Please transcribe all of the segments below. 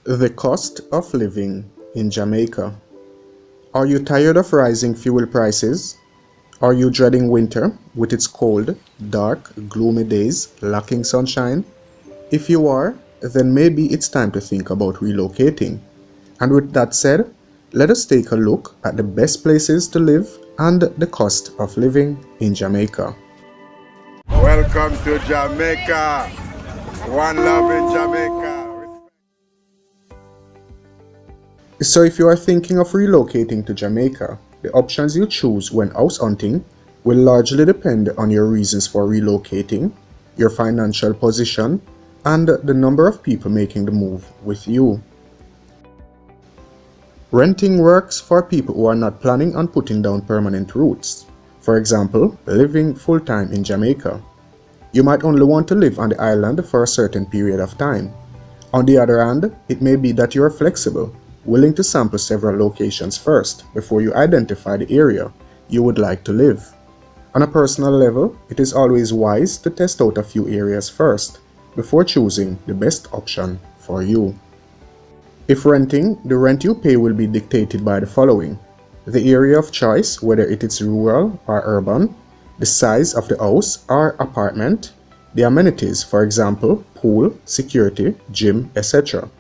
The cost of living in Jamaica. Are you tired of rising fuel prices? Are you dreading winter with its cold, dark, gloomy days lacking sunshine? If you are, then maybe it's time to think about relocating. And with that said, let us take a look at the best places to live and the cost of living in Jamaica. Welcome to Jamaica. One love in Jamaica. So if you are thinking of relocating to Jamaica, the options you choose when house hunting will largely depend on your reasons for relocating, your financial position, and the number of people making the move with you. Renting works for people who are not planning on putting down permanent roots. For example, living full-time in Jamaica. You might only want to live on the island for a certain period of time. On the other hand, it may be that you are flexible, willing to sample several locations first before you identify the area you would like to live. On a personal level, it is always wise to test out a few areas first before choosing the best option for you. If renting, the rent you pay will be dictated by the following: the area of choice, whether it is rural or urban, the size of the house or apartment, the amenities, for example, pool, security, gym, etc.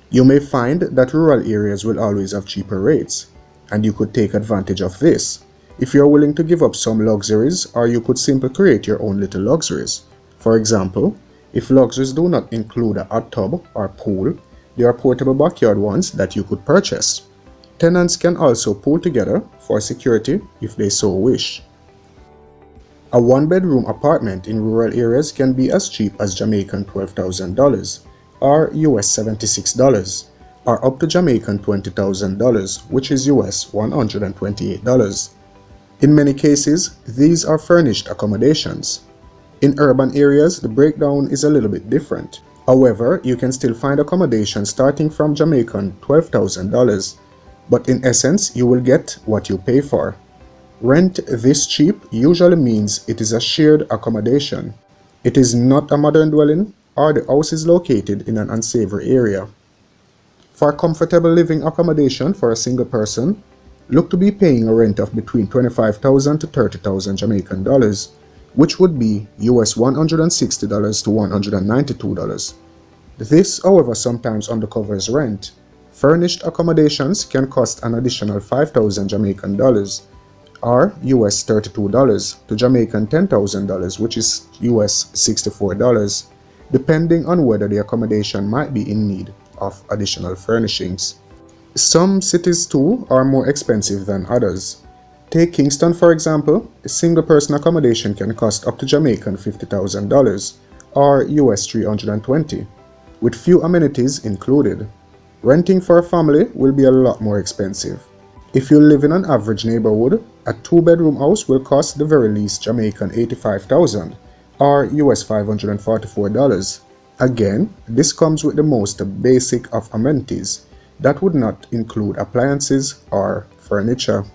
You may find that rural areas will always have cheaper rates, and you could take advantage of this if you are willing to give up some luxuries, or you could simply create your own little luxuries. For example, if luxuries do not include a hot tub or pool, there are portable backyard ones that you could purchase. Tenants can also pool together for security if they so wish. A one-bedroom apartment in rural areas can be as cheap as Jamaican $12,000 or US $76, or up to Jamaican $20,000, which is US $128. In many cases, these are furnished accommodations. In urban areas, the breakdown is a little bit different. However, you can still find accommodation starting from Jamaican $12,000, but in essence, you will get what you pay for. Rent this cheap usually means it is a shared accommodation. It is not a modern dwelling, or the house is located in an unsavory area. For comfortable living accommodation for a single person, look to be paying a rent of between $25,000 to $30,000 Jamaican dollars, which would be US $160 to $192. This, however, sometimes undercovers rent. Furnished accommodations can cost an additional $5,000 Jamaican dollars, or US $32 to Jamaican $10,000, which is US $64, depending on whether the accommodation might be in need of additional furnishings. Some cities too are more expensive than others. Take Kingston for example. A single person accommodation can cost up to Jamaican $50,000 or US $320, with few amenities included. Renting for a family will be a lot more expensive. If you live in an average neighborhood, a two-bedroom house will cost the very least Jamaican $85,000 or US $544. Again, this comes with the most basic of amenities that would not include appliances or furniture.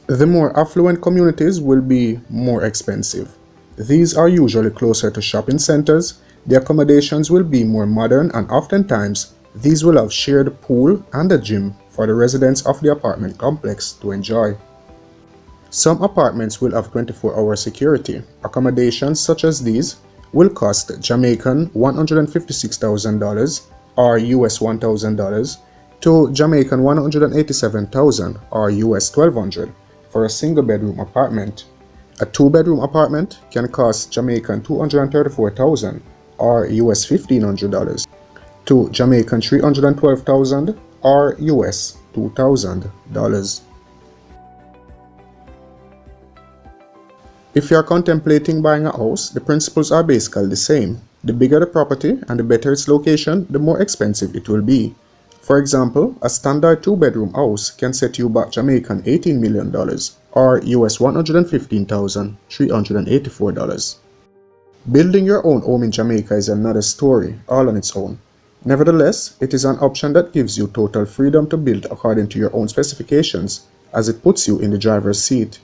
The more affluent communities will be more expensive. These are usually closer to shopping centers. The accommodations will be more modern, and oftentimes these will have shared pool and a gym for the residents of the apartment complex to enjoy. Some apartments will have 24-hour security. Accommodations such as these will cost Jamaican $156,000 or US $1,000 to Jamaican $187,000 or US $1,200 for a single bedroom apartment. A two-bedroom apartment can cost Jamaican $234,000 or US $1,500 to Jamaican $312,000 or US $2,000. If you are contemplating buying a house, the principles are basically the same. The bigger the property and the better its location, the more expensive it will be. For example, a standard two-bedroom house can set you back Jamaican $18 million or US $115,384. Building your own home in Jamaica is another story all on its own. Nevertheless, it is an option that gives you total freedom to build according to your own specifications, as it puts you in the driver's seat.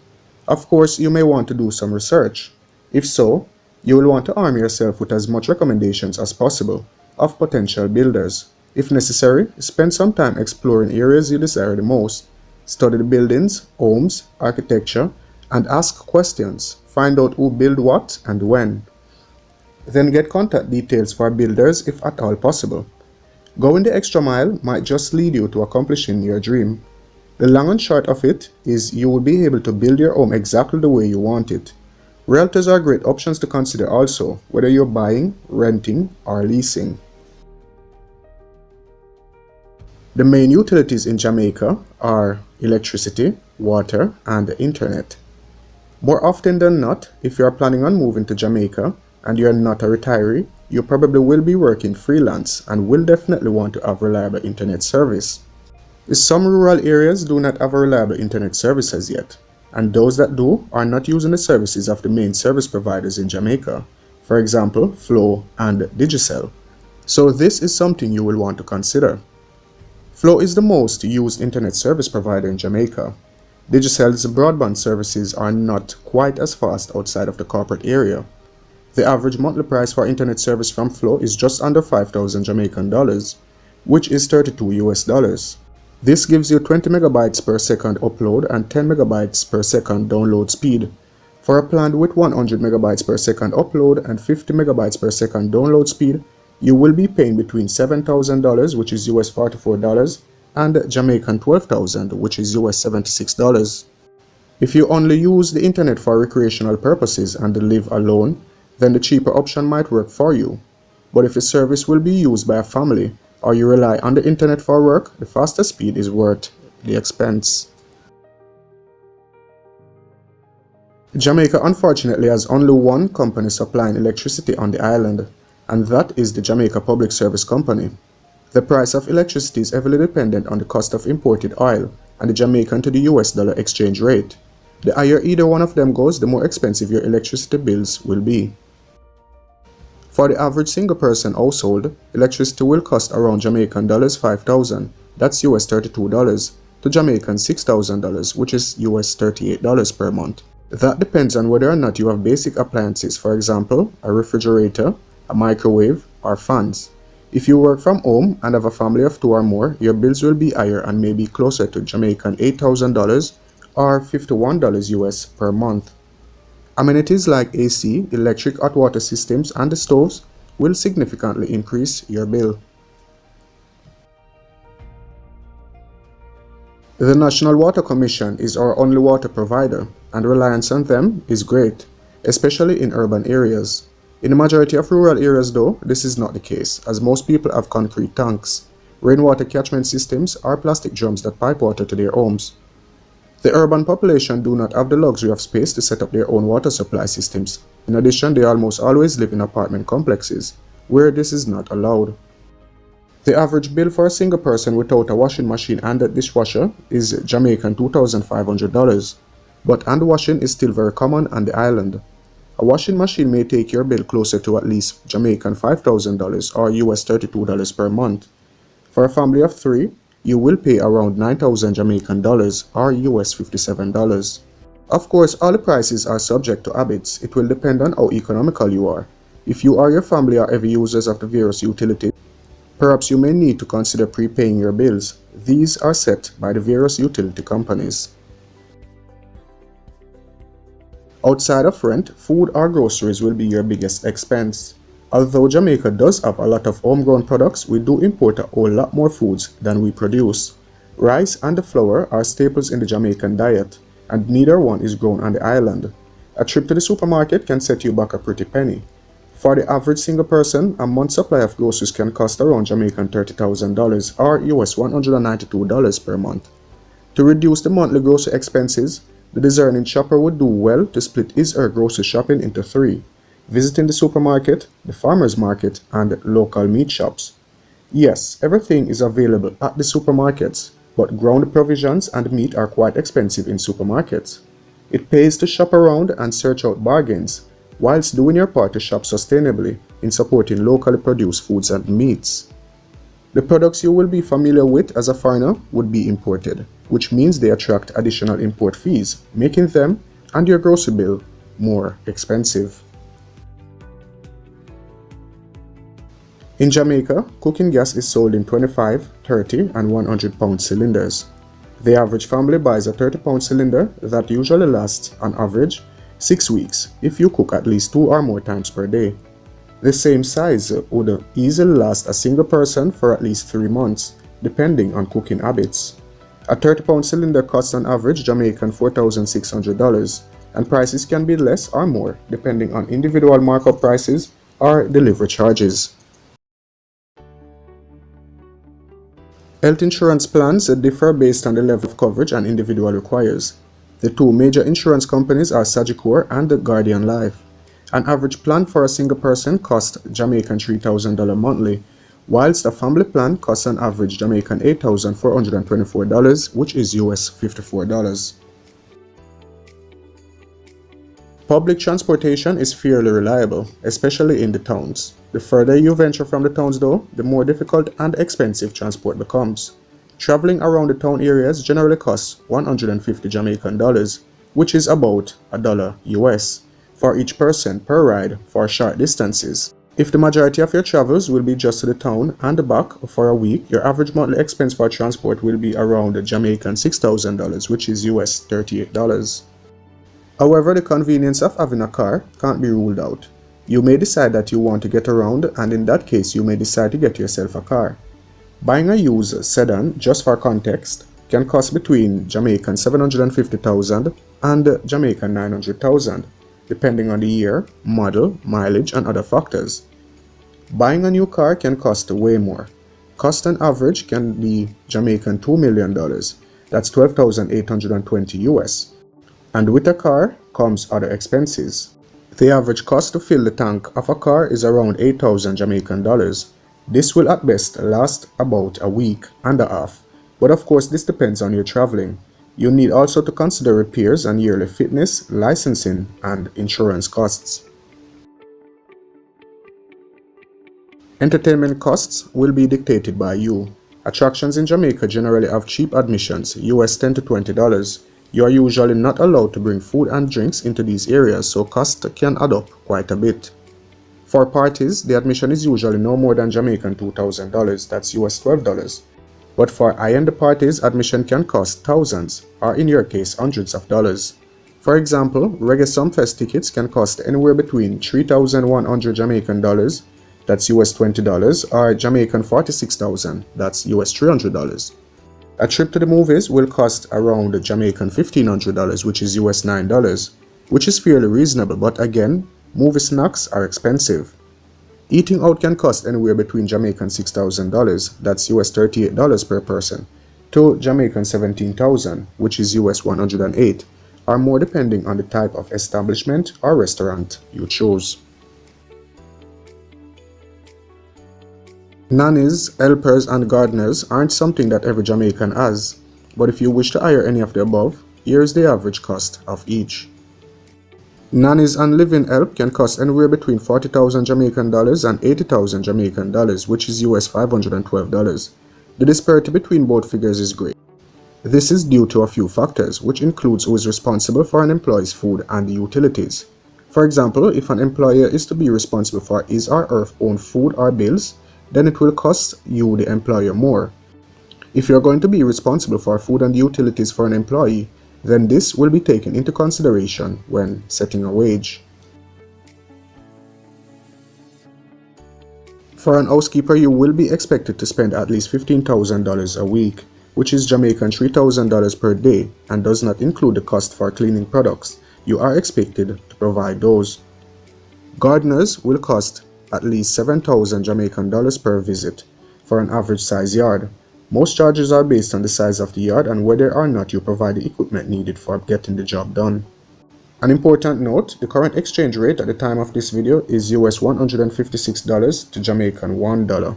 Of course, you may want to do some research. If so, you will want to arm yourself with as much recommendations as possible of potential builders. If necessary, spend some time exploring areas you desire the most. Study the buildings, homes, architecture, and ask questions. Find out who built what and when. Then get contact details for builders if at all possible. Going the extra mile might just lead you to accomplishing your dream. The long and short of it is you will be able to build your home exactly the way you want it. Realtors are great options to consider also, whether you're buying, renting, or leasing. The main utilities in Jamaica are electricity, water, and the internet. More often than not, if you are planning on moving to Jamaica and you are not a retiree, you probably will be working freelance and will definitely want to have reliable internet service. Some rural areas do not have a reliable internet service as yet, and those that do are not using the services of the main service providers in Jamaica, for example, Flow and Digicel. So this is something you will want to consider. Flow is the most used internet service provider in Jamaica. Digicel's broadband services are not quite as fast outside of the corporate area. The average monthly price for internet service from Flow is just under 5,000 Jamaican dollars, which is 32 US dollars. This gives you 20 megabytes per second upload and 10 megabytes per second download speed. For a plan with 100 megabytes per second upload and 50 megabytes per second download speed, you will be paying between $7,000, which is US $44, and Jamaican $12,000, which is US $76. If you only use the internet for recreational purposes and live alone, then the cheaper option might work for you. But if the service will be used by a family, or you rely on the internet for work, the faster speed is worth the expense. Jamaica unfortunately has only one company supplying electricity on the island, and that is the Jamaica Public Service Company. The price of electricity is heavily dependent on the cost of imported oil and the Jamaican to the US dollar exchange rate. The higher either one of them goes, the more expensive your electricity bills will be. For the average single person household, electricity will cost around Jamaican dollars 5,000, that's US $32, to Jamaican $6,000, which is US $38 per month. That depends on whether or not you have basic appliances, for example, a refrigerator, a microwave, or fans. If you work from home and have a family of 2 or more, your bills will be higher and may be closer to Jamaican $8,000 or $51 US per month. Amenities like AC, electric hot water systems, and the stoves will significantly increase your bill. The National Water Commission is our only water provider, and reliance on them is great, especially in urban areas. In the majority of rural areas though, this is not the case, as most people have concrete tanks, rainwater catchment systems, or plastic drums that pipe water to their homes. The urban population do not have the luxury of space to set up their own water supply systems. In addition, they almost always live in apartment complexes, where this is not allowed. The average bill for a single person without a washing machine and a dishwasher is Jamaican $2,500, but hand washing is still very common on the island. A washing machine may take your bill closer to at least Jamaican $5,000 or US $32 per month. For a family of 3, you will pay around 9,000 Jamaican dollars or US $57. Of course, all the prices are subject to habits. It will depend on how economical you are. If you or your family are heavy users of the various utilities, perhaps you may need to consider prepaying your bills. These are set by the various utility companies. Outside of rent, food or groceries will be your biggest expense. Although Jamaica does have a lot of homegrown products, we do import a whole lot more foods than we produce. Rice and the flour are staples in the Jamaican diet, and neither one is grown on the island. A trip to the supermarket can set you back a pretty penny. For the average single person, a month's supply of groceries can cost around Jamaican $30,000 or US $192 per month. To reduce the monthly grocery expenses, the discerning shopper would do well to split his or her grocery shopping into 3, visiting the supermarket, the farmer's market, and local meat shops. Yes, everything is available at the supermarkets, but ground provisions and meat are quite expensive in supermarkets. It pays to shop around and search out bargains, whilst doing your part to shop sustainably in supporting locally produced foods and meats. The products you will be familiar with as a foreigner would be imported, which means they attract additional import fees, making them and your grocery bill more expensive. In Jamaica, cooking gas is sold in 25, 30 and 100-pound cylinders. The average family buys a 30-pound cylinder that usually lasts, on average, 6 weeks if you cook at least 2 or more times per day. The same size would easily last a single person for at least 3 months, depending on cooking habits. A 30-pound cylinder costs on average Jamaican $4,600, and prices can be less or more depending on individual markup prices or delivery charges. Health insurance plans differ based on the level of coverage an individual requires. The two major insurance companies are Sagicor and Guardian Life. An average plan for a single person costs Jamaican $3,000 monthly, whilst a family plan costs an average Jamaican $8,424, which is US $54. Public transportation is fairly reliable, especially in the towns. The further you venture from the towns though, the more difficult and expensive transport becomes. Traveling around the town areas generally costs 150 Jamaican dollars, which is about $1 US, for each person per ride for short distances. If the majority of your travels will be just to the town and back for a week, your average monthly expense for transport will be around Jamaican $6,000, which is US $38. However, the convenience of having a car can't be ruled out. You may decide that you want to get around, and in that case you may decide to get yourself a car. Buying a used sedan, just for context, can cost between Jamaican $750,000 and Jamaican $900,000, depending on the year, model, mileage, and other factors. Buying a new car can cost way more. Cost on average can be Jamaican $2 million, that's 12,820 US. And with a car comes other expenses. The average cost to fill the tank of a car is around 8,000 Jamaican dollars. This will at best last about a week and a half, but of course this depends on your traveling. You need also to consider repairs and yearly fitness, licensing, and insurance costs. Entertainment costs will be dictated by you. Attractions in Jamaica generally have cheap admissions, US $10 to $20. You are usually not allowed to bring food and drinks into these areas, so cost can add up quite a bit. For parties, the admission is usually no more than Jamaican $2,000, that's US $12. But for high-end parties, admission can cost thousands, or in your case, hundreds of dollars. For example, Reggae Sumfest tickets can cost anywhere between 3,100 Jamaican dollars, that's US $20, or Jamaican 46,000, that's US $300. A trip to the movies will cost around Jamaican $1,500, which is US $9, which is fairly reasonable, but again, movie snacks are expensive. Eating out can cost anywhere between Jamaican $6,000, that's US $38 per person, to Jamaican $17,000, which is US $108, or more depending on the type of establishment or restaurant you choose. Nannies, helpers, and gardeners aren't something that every Jamaican has, but if you wish to hire any of the above, here's the average cost of each. Nannies and living help can cost anywhere between 40,000 Jamaican dollars and 80,000 Jamaican dollars, which is US $512. The disparity between both figures is great. This is due to a few factors, which includes who is responsible for an employee's food and the utilities. For example, if an employer is to be responsible for his or her own food or bills, then it will cost you, the employer, more. If you are going to be responsible for food and utilities for an employee, then this will be taken into consideration when setting a wage. For an housekeeper, you will be expected to spend at least $15,000 a week, which is Jamaican $3,000 per day, and does not include the cost for cleaning products. You are expected to provide those. Gardeners will cost at least 7,000 Jamaican dollars per visit for an average size yard. Most charges are based on the size of the yard and whether or not you provide the equipment needed for getting the job done. An important note, the current exchange rate at the time of this video is US $156 to Jamaican $1.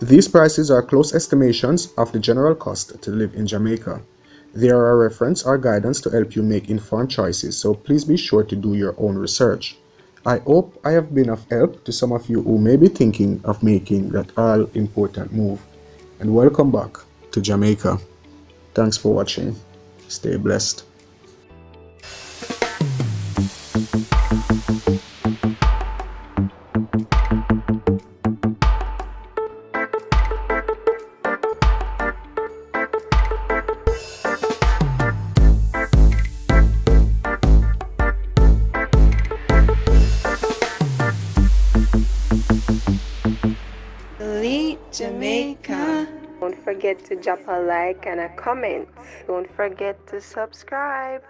These prices are close estimations of the general cost to live in Jamaica. They are a reference or guidance to help you make informed choices, so please be sure to do your own research. I hope I have been of help to some of you who may be thinking of making that all-important move. And welcome back to Jamaica. Thanks for watching. Stay blessed. forget to drop a like and a comment. Don't forget to subscribe.